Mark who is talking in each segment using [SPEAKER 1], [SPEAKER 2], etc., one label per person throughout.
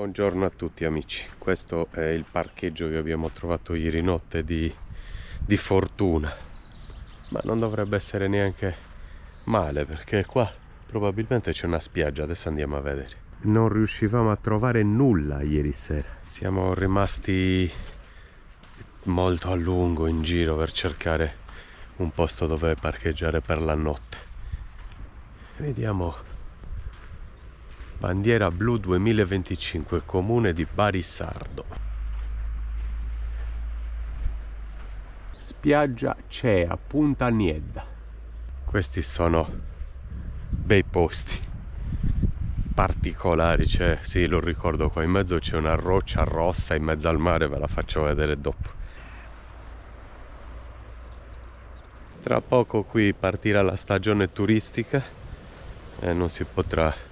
[SPEAKER 1] Buongiorno a tutti amici, questo è il parcheggio che abbiamo trovato ieri notte di Fortuna, ma non dovrebbe essere neanche male perché qua probabilmente c'è una spiaggia, adesso andiamo a vedere. Non riuscivamo a trovare nulla ieri sera, siamo rimasti molto a lungo in giro per cercare un posto dove parcheggiare per la notte. Vediamo. Bandiera blu 2025, comune di Barisardo. Spiaggia Cea, Punta Niedda. Questi sono bei posti particolari, cioè, sì, lo ricordo, qua in mezzo c'è una roccia rossa in mezzo al mare, ve la faccio vedere dopo. Tra poco qui partirà la stagione turistica e non si potrà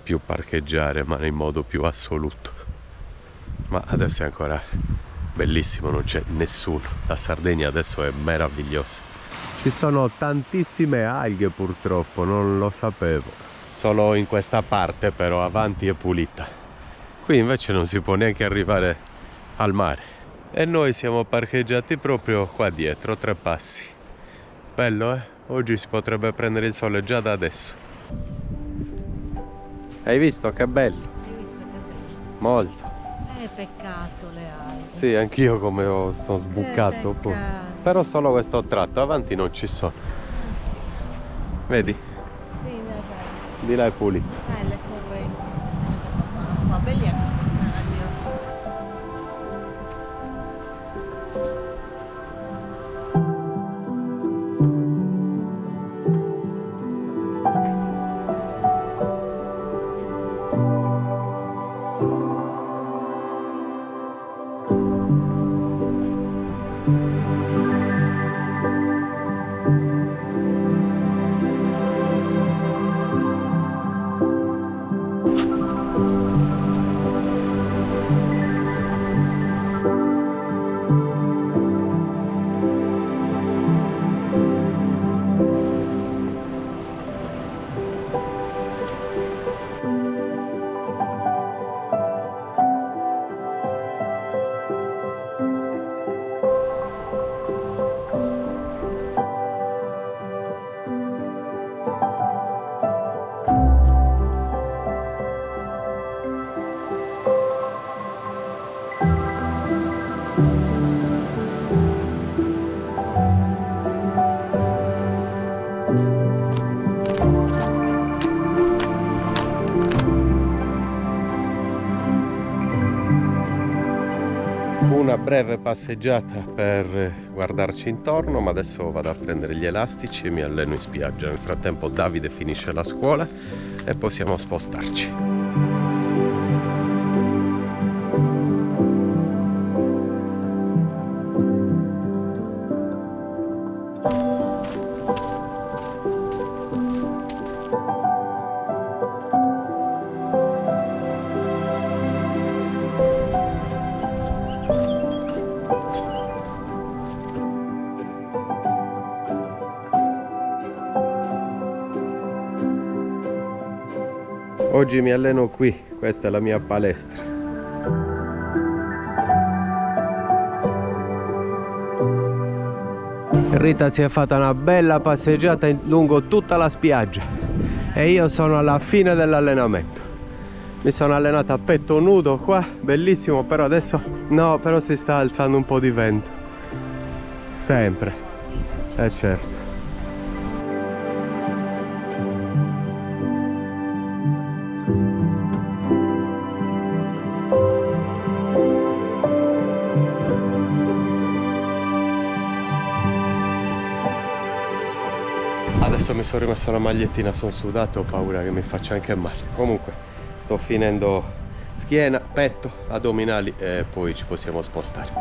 [SPEAKER 1] più parcheggiare, ma in modo più assoluto. Ma adesso è ancora bellissimo, non c'è nessuno. La Sardegna adesso è meravigliosa. Ci sono tantissime alghe purtroppo, non lo sapevo. Solo in questa parte però avanti è pulita. Qui invece non si può neanche arrivare al mare. E noi siamo parcheggiati proprio qua dietro, 3 passi. Bello, eh? Oggi si potrebbe prendere il sole già da adesso. Hai visto che bello?
[SPEAKER 2] Hai visto che bello?
[SPEAKER 1] Molto.
[SPEAKER 2] Peccato le alghe.
[SPEAKER 1] Sì, anch'io come sto sbucato. Però solo questo tratto, avanti non ci sono. Vedi?
[SPEAKER 2] Sì, è bello.
[SPEAKER 1] Di là è pulito.
[SPEAKER 2] Le correnti. Ma belli anche
[SPEAKER 1] una breve passeggiata per guardarci intorno, ma adesso vado a prendere gli elastici e mi alleno in spiaggia. Nel frattempo Davide finisce la scuola e possiamo spostarci. Oggi mi alleno qui, questa è la mia palestra. Rita si è fatta una bella passeggiata lungo tutta la spiaggia e io sono alla fine dell'allenamento. Mi sono allenato a petto nudo qua, bellissimo, però adesso no, però si sta alzando un po' di vento. Sempre, certo. Adesso mi sono rimesso la magliettina, sono sudato, ho paura che mi faccia anche male. Comunque sto finendo schiena, petto, addominali e poi ci possiamo spostare.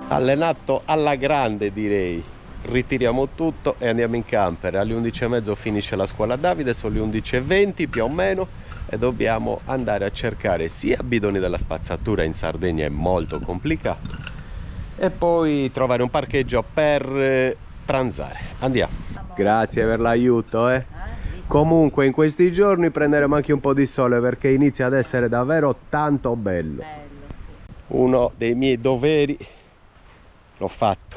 [SPEAKER 1] Allenato alla grande, direi. Ritiriamo tutto e andiamo in camper. Alle 11:30 finisce la scuola Davide, sono le 11:20 più o meno e dobbiamo andare a cercare sia bidoni della spazzatura, in Sardegna è molto complicato, e poi trovare un parcheggio per pranzare. Andiamo. Grazie per l'aiuto, Comunque in questi giorni prenderemo anche un po' di sole perché inizia ad essere davvero tanto bello.
[SPEAKER 2] Bello, sì.
[SPEAKER 1] Uno dei miei doveri l'ho fatto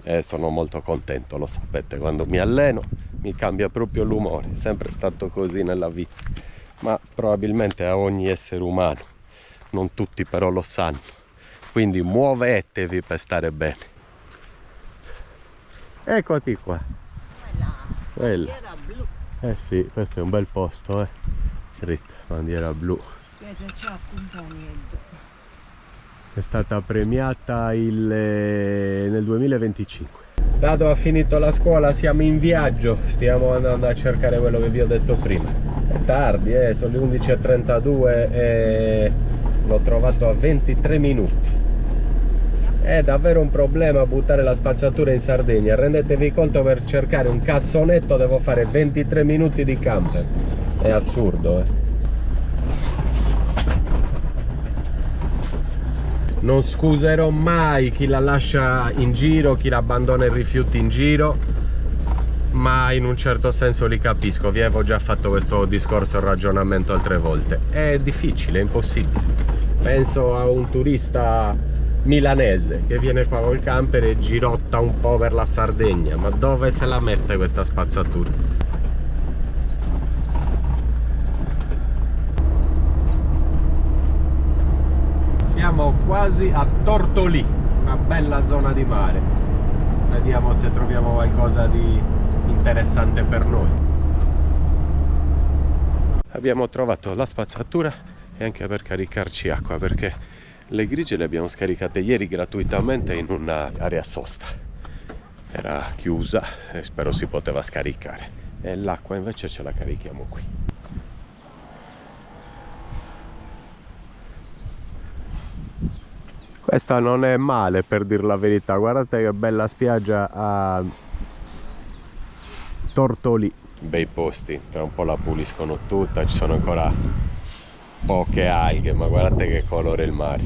[SPEAKER 1] e sono molto contento, lo sapete, quando mi alleno mi cambia proprio l'umore, è sempre stato così nella vita, ma probabilmente a ogni essere umano, non tutti però lo sanno, quindi muovetevi per stare bene. Eccoti qua. Bella.
[SPEAKER 2] Bandiera blu.
[SPEAKER 1] Eh sì, questo è un bel posto, dritta, bandiera blu.
[SPEAKER 2] Spiaggia Ciappunta Niente.
[SPEAKER 1] È stata premiata nel 2025. Dato ha finito la scuola, siamo in viaggio, stiamo andando a cercare quello che vi ho detto prima. È tardi, sono le 11:32 e l'ho trovato a 23 minuti. È davvero un problema buttare la spazzatura in Sardegna, rendetevi conto, per cercare un cassonetto devo fare 23 minuti di camper, è assurdo. Non scuserò mai chi la lascia in giro, chi abbandona i rifiuti in giro, ma in un certo senso li capisco, vi avevo già fatto questo discorso e ragionamento altre volte. È difficile, è impossibile. Penso a un turista milanese che viene qua col camper e girotta un po' per la Sardegna, ma dove se la mette questa spazzatura? Siamo quasi a Tortolì, una bella zona di mare. Vediamo se troviamo qualcosa di interessante per noi. Abbiamo trovato la spazzatura e anche per caricarci acqua, perché le grigie le abbiamo scaricate ieri gratuitamente in un'area sosta. Era chiusa e spero si poteva scaricare. E l'acqua invece ce la carichiamo qui. Questa non è male, per dir la verità, guardate che bella spiaggia a Tortolì. Bei posti, tra un po' la puliscono tutta, ci sono ancora poche alghe, ma guardate che colore il mare.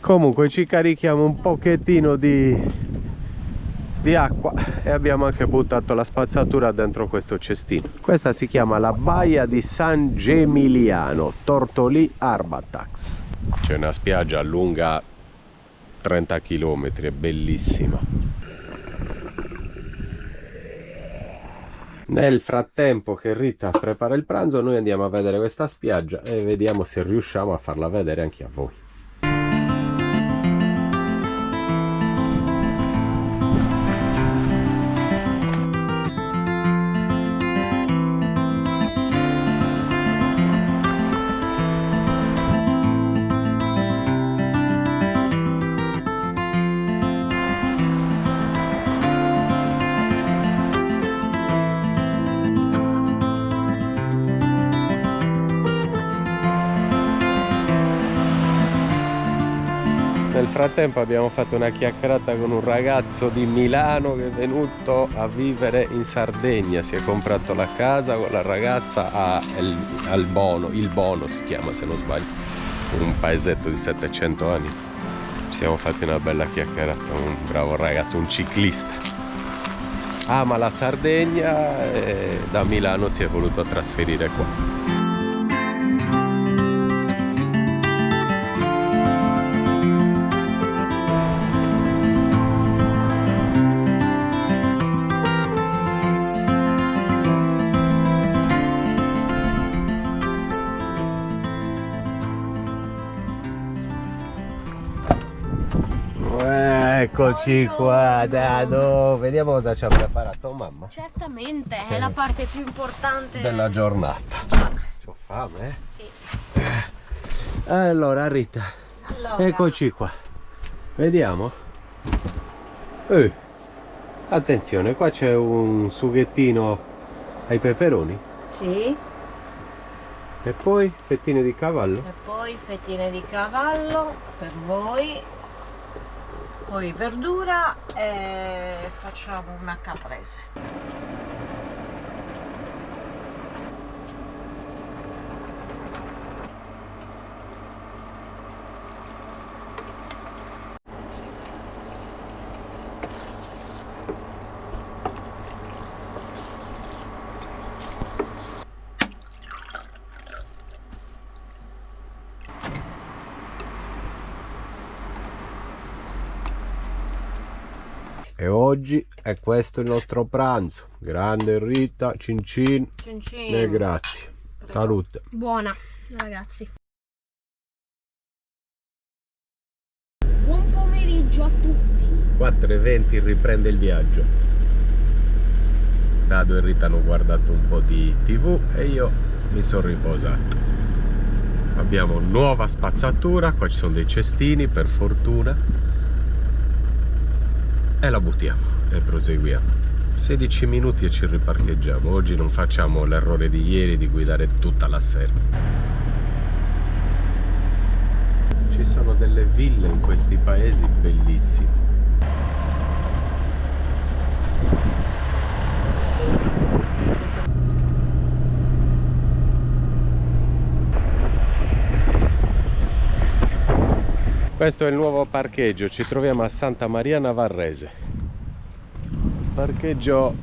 [SPEAKER 1] Comunque ci carichiamo un pochettino di acqua e abbiamo anche buttato la spazzatura dentro questo cestino. Questa si chiama la baia di San Gemiliano, Tortolì Arbatax. C'è una spiaggia lunga 30 km, è bellissima. Nel frattempo che Rita prepara il pranzo, noi andiamo a vedere questa spiaggia e vediamo se riusciamo a farla vedere anche a voi. Nel frattempo abbiamo fatto una chiacchierata con un ragazzo di Milano che è venuto a vivere in Sardegna, si è comprato la casa con la ragazza al Bono, il Bono si chiama se non sbaglio, un paesetto di 700 anni. Ci siamo fatti una bella chiacchierata, un bravo ragazzo, un ciclista. Ama la Sardegna e da Milano si è voluto trasferire qua. Eccoci qua, Dado. Vediamo cosa ci ha preparato mamma.
[SPEAKER 3] Certamente, è la parte più importante
[SPEAKER 1] della giornata. C'ho fame, eh?
[SPEAKER 3] Sì.
[SPEAKER 1] Allora, Rita, eccoci qua. Vediamo. Attenzione, qua c'è un sughettino ai peperoni.
[SPEAKER 2] Sì.
[SPEAKER 1] E poi fettine di cavallo.
[SPEAKER 2] E poi fettine di cavallo per voi. Poi verdura e facciamo una caprese.
[SPEAKER 1] oggi e questo è il nostro pranzo. Grande Rita, cin cin.
[SPEAKER 2] Cin cin.
[SPEAKER 1] E grazie. Salute.
[SPEAKER 3] Buona, ragazzi. Buon pomeriggio a tutti.
[SPEAKER 1] 4:20 riprende il viaggio. Dado e Rita hanno guardato un po' di TV e io mi sono riposato. Abbiamo nuova spazzatura, qua ci sono dei cestini per fortuna e la buttiamo e proseguiamo. 16 minuti e ci riparcheggiamo. Oggi non facciamo l'errore di ieri di guidare tutta la sera. Ci sono delle ville in questi paesi bellissime. Questo è il nuovo parcheggio, ci troviamo a Santa Maria Navarrese. Parcheggio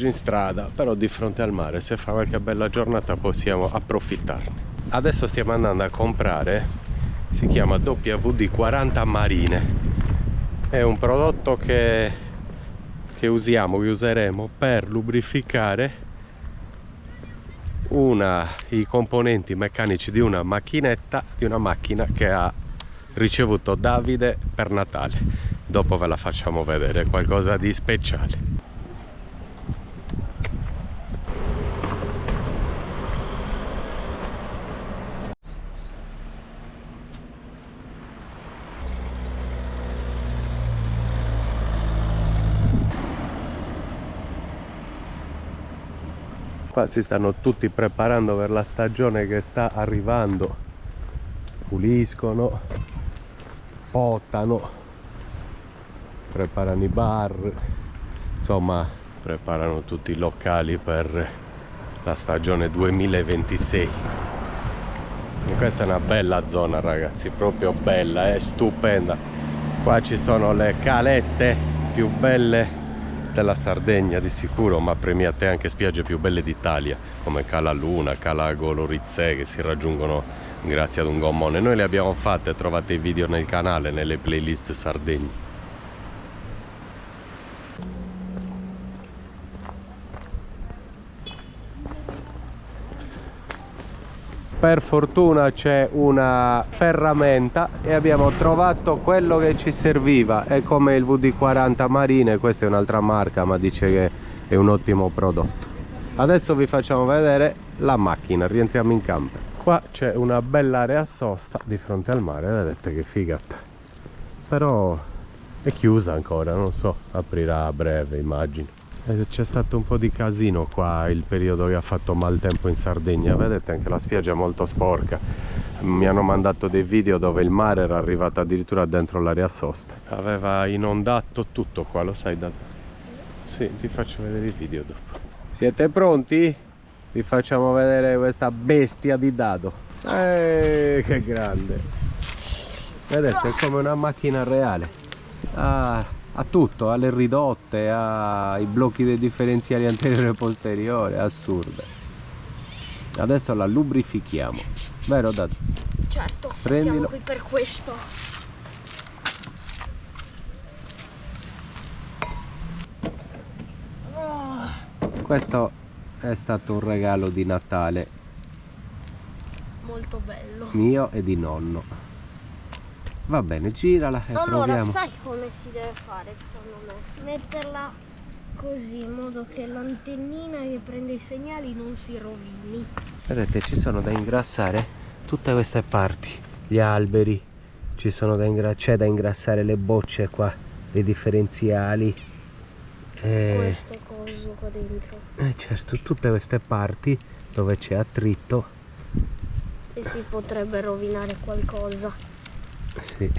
[SPEAKER 1] in strada, però di fronte al mare. Se fa qualche bella giornata possiamo approfittarne. Adesso stiamo andando a comprare, si chiama WD-40 Marine. È un prodotto che useremo per lubrificare i componenti meccanici di una macchinetta, di una macchina che ha ricevuto Davide per Natale. Dopo ve la facciamo vedere, qualcosa di speciale. Qua si stanno tutti preparando per la stagione che sta arrivando. Puliscono, potano, preparano i bar, insomma preparano tutti i locali per la stagione 2026. E questa è una bella zona, ragazzi, proprio bella, è stupenda. Qua ci sono le calette più belle della Sardegna di sicuro, ma premiate anche spiagge più belle d'Italia come Cala Luna, Cala Golorizze, che si raggiungono grazie ad un gommone. Noi le abbiamo fatte, trovate i video nel canale, nelle playlist Sardegna. Per fortuna c'è una ferramenta e abbiamo trovato quello che ci serviva. È come il WD-40 Marine, questa è un'altra marca ma dice che è un ottimo prodotto. Adesso vi facciamo vedere la macchina, rientriamo in camper. Qua c'è una bella area sosta di fronte al mare, vedete che figata. Però è chiusa ancora, non so, aprirà a breve immagino. C'è stato un po' di casino qua il periodo che ha fatto maltempo in Sardegna, vedete anche la spiaggia è molto sporca. Mi hanno mandato dei video dove il mare era arrivato addirittura dentro l'area sosta, aveva inondato tutto qua, lo sai Dado? Sì, ti faccio vedere i video dopo. Siete pronti? Vi facciamo vedere questa bestia di Dado. Che grande, vedete, è come una macchina reale. Ha tutto, ha le ridotte, ha i blocchi dei differenziali anteriore e posteriore, assurda. Adesso la lubrifichiamo, vero Dado?
[SPEAKER 3] Certo,
[SPEAKER 1] prendilo.
[SPEAKER 3] Siamo qui per questo.
[SPEAKER 1] Questo è stato un regalo di Natale
[SPEAKER 3] Molto bello.
[SPEAKER 1] mio e di nonno. Va bene, girala e
[SPEAKER 3] Allora,
[SPEAKER 1] proviamo.
[SPEAKER 3] sai come si deve fare secondo me? Metterla così, in modo che l'antennina che prende i segnali non si rovini.
[SPEAKER 1] Vedete, ci sono da ingrassare tutte queste parti, gli alberi, c'è da ingrassare le bocce qua, i differenziali.
[SPEAKER 3] Questo coso qua dentro.
[SPEAKER 1] Certo, tutte queste parti dove c'è attrito.
[SPEAKER 3] E si potrebbe rovinare qualcosa.
[SPEAKER 1] Sì.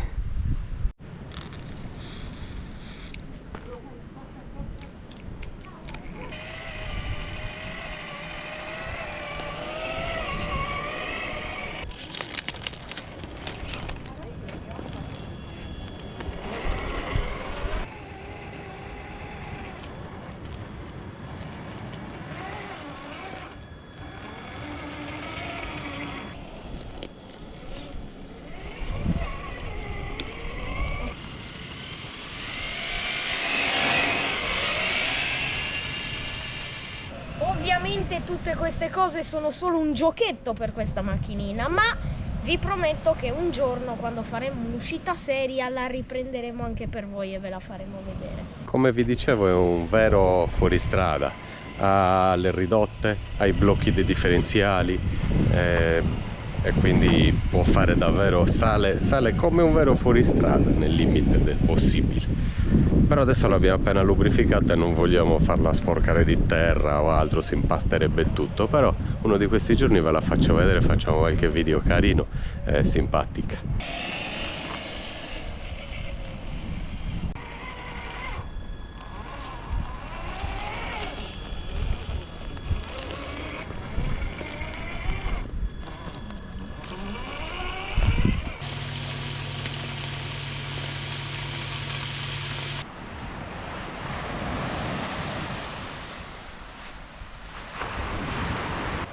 [SPEAKER 3] ovviamente tutte queste cose sono solo un giochetto per questa macchinina, ma vi prometto che un giorno, quando faremo un'uscita seria, la riprenderemo anche per voi e ve la faremo vedere.
[SPEAKER 1] Come vi dicevo, è un vero fuoristrada, ha le ridotte, ha i blocchi dei differenziali, e quindi può fare davvero, sale come un vero fuoristrada nel limite del possibile. Però adesso l'abbiamo appena lubrificata e non vogliamo farla sporcare di terra o altro, si impasterebbe tutto. Però uno di questi giorni ve la faccio vedere, facciamo qualche video carino e simpatica.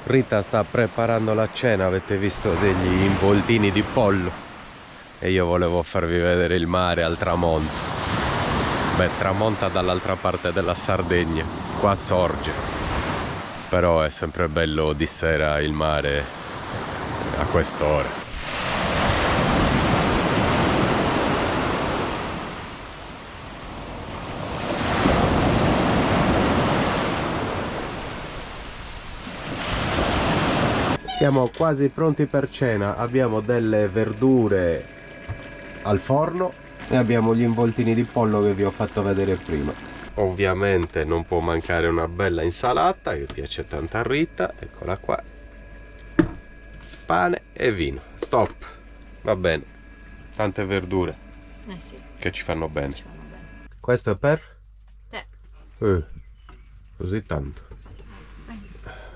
[SPEAKER 1] Rita sta preparando la cena, avete visto degli involtini di pollo e io volevo farvi vedere il mare al tramonto. Beh, tramonta dall'altra parte della Sardegna, qua sorge, però è sempre bello di sera il mare a quest'ora. Siamo quasi pronti per cena, abbiamo delle verdure al forno e abbiamo gli involtini di pollo che vi ho fatto vedere prima. Ovviamente non può mancare una bella insalata che piace tanto a Rita, eccola qua. Pane e vino, stop, va bene, tante verdure
[SPEAKER 2] Sì,
[SPEAKER 1] che ci fanno bene.
[SPEAKER 2] ci vanno bene.
[SPEAKER 1] Questo è per? Così tanto.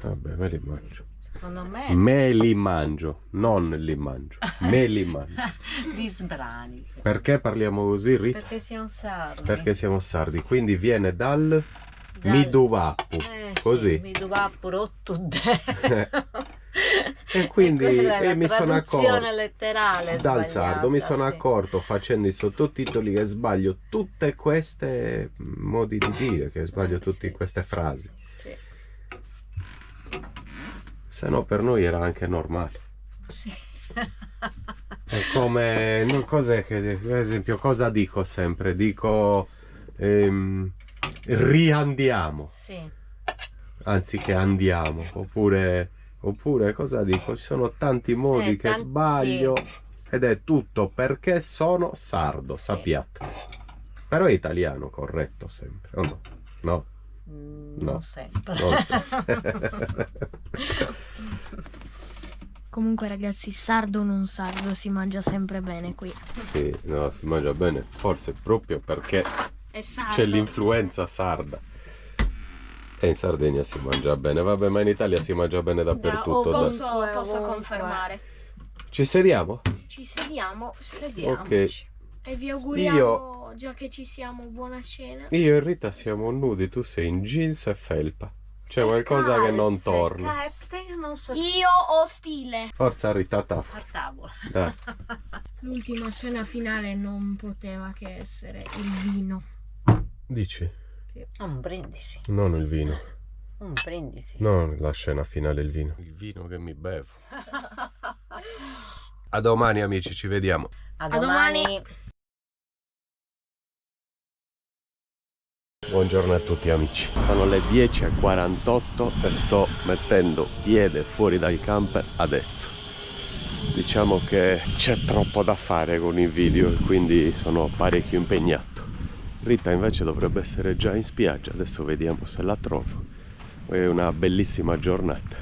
[SPEAKER 1] Vabbè, me li mangio.
[SPEAKER 2] Secondo me
[SPEAKER 1] Me li mangio, non li mangio, me li mangio.
[SPEAKER 2] di sbrani.
[SPEAKER 1] Perché parliamo così, Rita?
[SPEAKER 2] Perché siamo sardi.
[SPEAKER 1] Perché siamo sardi, quindi viene dal miduvappu, così.
[SPEAKER 2] Sì, miduvappu rotto.
[SPEAKER 1] E quindi mi sono accorto,
[SPEAKER 2] letterale
[SPEAKER 1] dal sardo mi sono
[SPEAKER 2] sì.
[SPEAKER 1] accorto facendo i sottotitoli che sbaglio tutte queste modi di dire, che sbaglio tutte
[SPEAKER 2] sì.
[SPEAKER 1] queste frasi.
[SPEAKER 2] Sì.
[SPEAKER 1] Se no per noi era anche normale.
[SPEAKER 2] Sì.
[SPEAKER 1] È come, non cos'è che, per esempio, cosa dico sempre? Dico riandiamo,
[SPEAKER 2] Sì.
[SPEAKER 1] anziché andiamo, oppure cosa dico? Ci sono tanti modi che sbaglio,
[SPEAKER 2] sì.
[SPEAKER 1] ed è tutto perché sono sardo,
[SPEAKER 2] Sì.
[SPEAKER 1] sappiate. Però è italiano, corretto sempre, o no? No? No.
[SPEAKER 2] Non sempre.
[SPEAKER 1] Non so.
[SPEAKER 3] Comunque ragazzi, sardo o non sardo, si mangia sempre bene qui.
[SPEAKER 1] Sì, no, si mangia bene, forse proprio perché
[SPEAKER 3] È sardo.
[SPEAKER 1] c'è l'influenza sarda. E in Sardegna si mangia bene, vabbè, ma in Italia si mangia bene dappertutto. dai.
[SPEAKER 3] Posso confermare.
[SPEAKER 1] Ci sediamo?
[SPEAKER 3] Ci sediamo
[SPEAKER 1] Ok.
[SPEAKER 3] e vi auguriamo, già che ci siamo, buona cena.
[SPEAKER 1] Io e Rita siamo nudi, tu sei in jeans e felpa. C'è qualcosa che non torna.
[SPEAKER 2] Perché io non so.
[SPEAKER 3] Io ho stile.
[SPEAKER 1] Forza Rita,
[SPEAKER 2] A tavola.
[SPEAKER 1] dai.
[SPEAKER 3] L'ultima scena finale non poteva che essere il vino.
[SPEAKER 1] Dici?
[SPEAKER 2] Un brindisi.
[SPEAKER 1] Non il vino.
[SPEAKER 2] Un brindisi.
[SPEAKER 1] Non la scena finale, il vino. Il vino che mi bevo. A domani amici, ci vediamo.
[SPEAKER 2] A
[SPEAKER 3] domani.
[SPEAKER 2] domani.
[SPEAKER 1] Buongiorno a tutti amici, sono le 10:48 e sto mettendo piede fuori dal camper adesso. Diciamo che c'è troppo da fare con i video e quindi sono parecchio impegnato. Rita invece dovrebbe essere già in spiaggia, adesso vediamo se la trovo. È una bellissima giornata.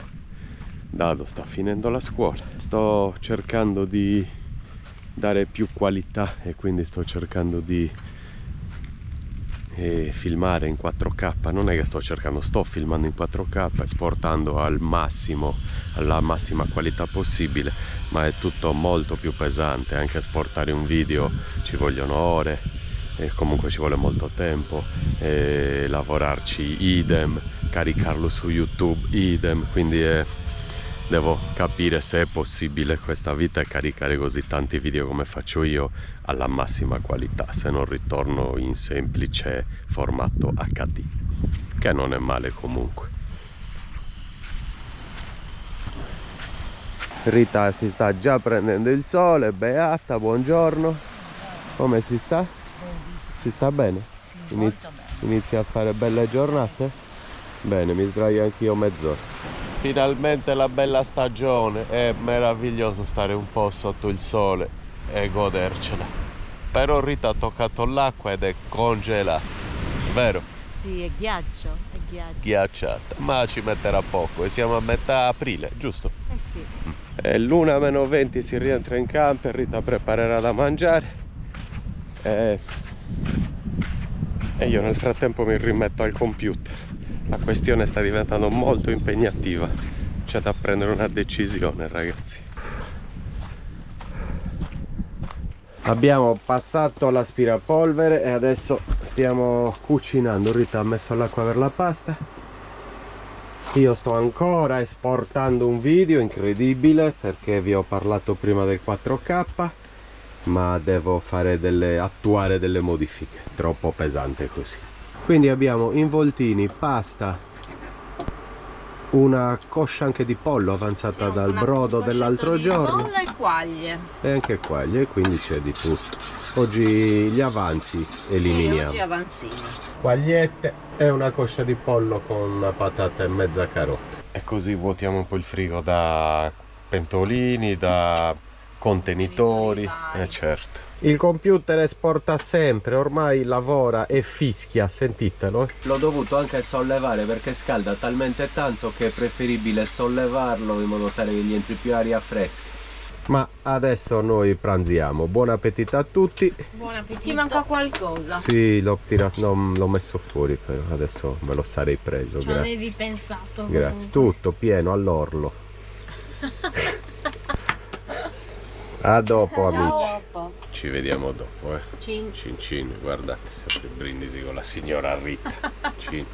[SPEAKER 1] Dado sta finendo la scuola, sto cercando di dare più qualità e quindi sto cercando di filmare in 4K. Non è che sto filmando in 4K, esportando al massimo, alla massima qualità possibile, ma è tutto molto più pesante. Anche esportare un video ci vogliono ore e comunque ci vuole molto tempo, e lavorarci idem, caricarlo su YouTube idem, quindi devo capire se è possibile questa vita e caricare così tanti video come faccio io alla massima qualità, se non ritorno in semplice formato HD, che non è male comunque. Rita si sta già prendendo il sole. Beata, buongiorno. Come si sta? Si sta bene? Inizia a fare belle giornate? Bene, mi sdraio anch'io mezz'ora. Finalmente la bella stagione. È meraviglioso stare un po' sotto il sole e godercela. Però Rita ha toccato l'acqua ed è congelata, vero?
[SPEAKER 2] Sì, è ghiaccio, è ghiaccio.
[SPEAKER 1] Ghiacciata, ma ci metterà poco e siamo a metà aprile, giusto?
[SPEAKER 2] Eh sì.
[SPEAKER 1] È l'1:20, si rientra in campo, Rita preparerà da mangiare e io nel frattempo mi rimetto al computer. La questione sta diventando molto impegnativa, c'è da prendere una decisione, ragazzi. Abbiamo passato l'aspirapolvere e adesso stiamo cucinando. Rita ha messo l'acqua per la pasta. Io sto ancora esportando un video incredibile perché vi ho parlato prima del 4K, ma devo attuare delle modifiche, troppo pesante così. Quindi abbiamo involtini, pasta, una coscia anche di pollo avanzata dal brodo dell'altro giorno.
[SPEAKER 2] Pollo e quaglie.
[SPEAKER 1] E anche quaglie, e quindi c'è di tutto. Oggi gli avanzi eliminiamo.
[SPEAKER 2] Sì, oggi avanzini.
[SPEAKER 1] Quagliette e una coscia di pollo con una patata e mezza carota. E così vuotiamo un po' il frigo da pentolini, da contenitori. Certo. Il computer esporta sempre, ormai lavora e fischia, sentitelo. L'ho dovuto anche sollevare perché scalda talmente tanto che è preferibile sollevarlo in modo tale che gli entri più aria fresca. Ma adesso noi pranziamo. Buon appetito a tutti.
[SPEAKER 3] Buon appetito.
[SPEAKER 2] Ti manca qualcosa?
[SPEAKER 1] Sì, l'ho tirato, no, l'ho messo fuori, però adesso me lo sarei preso.
[SPEAKER 3] Ci
[SPEAKER 1] Grazie.
[SPEAKER 3] avevi pensato.
[SPEAKER 1] Grazie,
[SPEAKER 3] Comunque.
[SPEAKER 1] tutto pieno all'orlo. A dopo, amici.
[SPEAKER 2] Dopo.
[SPEAKER 1] Ci vediamo dopo,
[SPEAKER 2] Cin.
[SPEAKER 1] Cin cin, guardate, sempre brindisi con la signora Rita. Cin.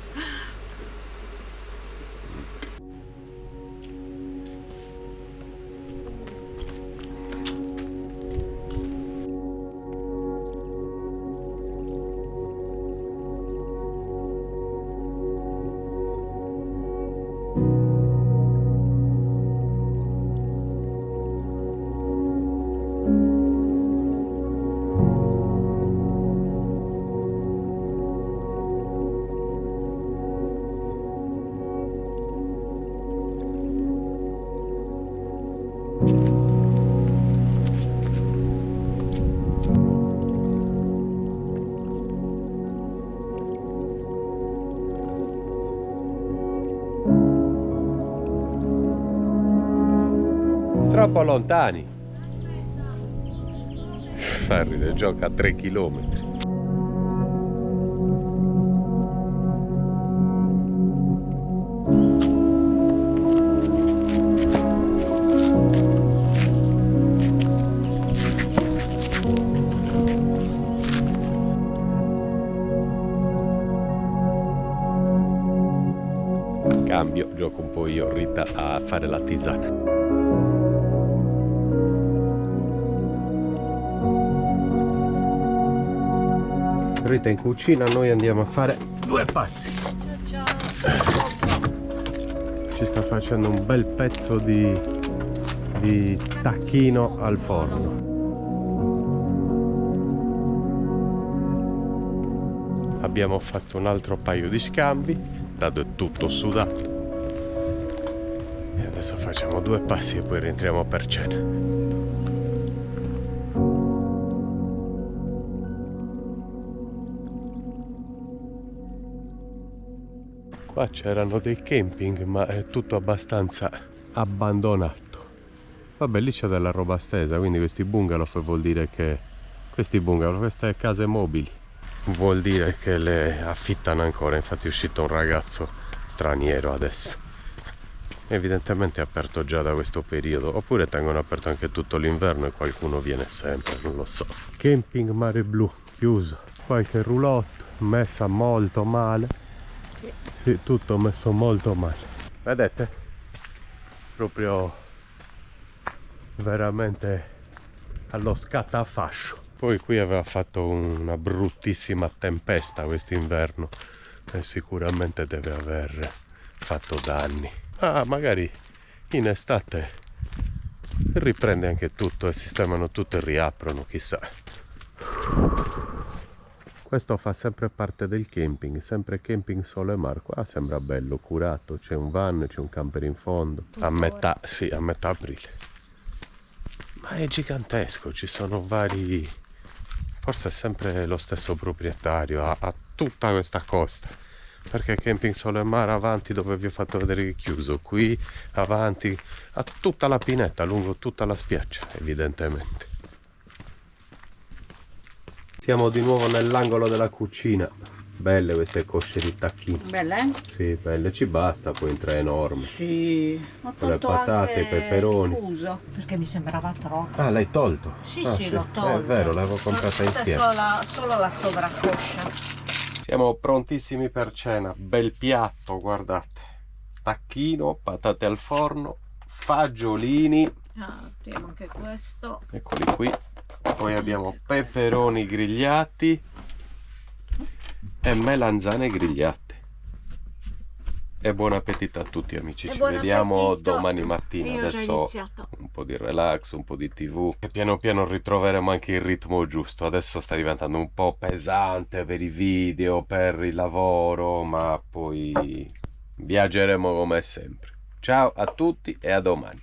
[SPEAKER 1] Troppo lontani. Farride gioca a 3 chilometri. Cambio, gioco un po' io, Rita a fare la tisana. Rita in cucina, noi andiamo a fare 2 passi.
[SPEAKER 2] Ciao ciao.
[SPEAKER 1] Ci sta facendo un bel pezzo di tacchino al forno. Abbiamo fatto un altro paio di scambi, dato è tutto sudato. E adesso facciamo 2 passi e poi rientriamo per cena. Qua c'erano dei camping, ma è tutto abbastanza abbandonato. Vabbè, lì c'è della roba stesa, quindi questi bungalow vuol dire che... queste case mobili, vuol dire che le affittano ancora. Infatti è uscito un ragazzo straniero adesso. Evidentemente è aperto già da questo periodo, oppure tengono aperto anche tutto l'inverno e qualcuno viene sempre, non lo so. Camping Mare Blu, chiuso. Qualche roulotte, messa molto male. Sì, tutto messo molto male. Vedete? Proprio veramente allo scattafascio. Poi qui aveva fatto una bruttissima tempesta quest'inverno e sicuramente deve aver fatto danni. Ah, magari in estate riprende anche tutto e sistemano tutto e riaprono, chissà. Questo fa sempre parte del camping, sempre Camping Sole Mar. Qua sembra bello, curato, c'è un van, c'è un camper in fondo. A metà, sì, a metà aprile. Ma è gigantesco, ci sono vari... Forse è sempre lo stesso proprietario, ha tutta questa costa. Perché Camping Sole Mar avanti, dove vi ho fatto vedere che è chiuso, qui avanti, ha tutta la pineta lungo tutta la spiaggia, evidentemente. Siamo di nuovo nell'angolo della cucina. Belle queste cosce di tacchino.
[SPEAKER 2] Belle, eh?
[SPEAKER 1] Sì, belle, ci basta, poi entra enorme.
[SPEAKER 2] Sì. Ho
[SPEAKER 1] Con le
[SPEAKER 2] tolto
[SPEAKER 1] patate,
[SPEAKER 2] anche
[SPEAKER 1] i peperoni.
[SPEAKER 2] il fuso, perché mi sembrava troppo.
[SPEAKER 1] Ah, l'hai tolto?
[SPEAKER 2] Sì,
[SPEAKER 1] Ah,
[SPEAKER 2] sì, l'ho tolto.
[SPEAKER 1] È vero, l'avevo comprata insieme.
[SPEAKER 2] Solo la sovraccoscia.
[SPEAKER 1] Siamo prontissimi per cena. Bel piatto, guardate. Tacchino, patate al forno, fagiolini.
[SPEAKER 2] Ah, abbiamo anche questo.
[SPEAKER 1] Eccoli qui. Poi abbiamo peperoni grigliati e melanzane grigliate. E buon appetito a tutti, amici.
[SPEAKER 2] E
[SPEAKER 1] Ci
[SPEAKER 2] buon
[SPEAKER 1] vediamo
[SPEAKER 2] appetito.
[SPEAKER 1] domani mattina.
[SPEAKER 2] Io ho già
[SPEAKER 1] Adesso
[SPEAKER 2] iniziato.
[SPEAKER 1] un po' di relax, un po' di TV. E piano piano ritroveremo anche il ritmo giusto. Adesso sta diventando un po' pesante per i video, per il lavoro, ma poi viaggeremo come sempre. Ciao a tutti e a domani.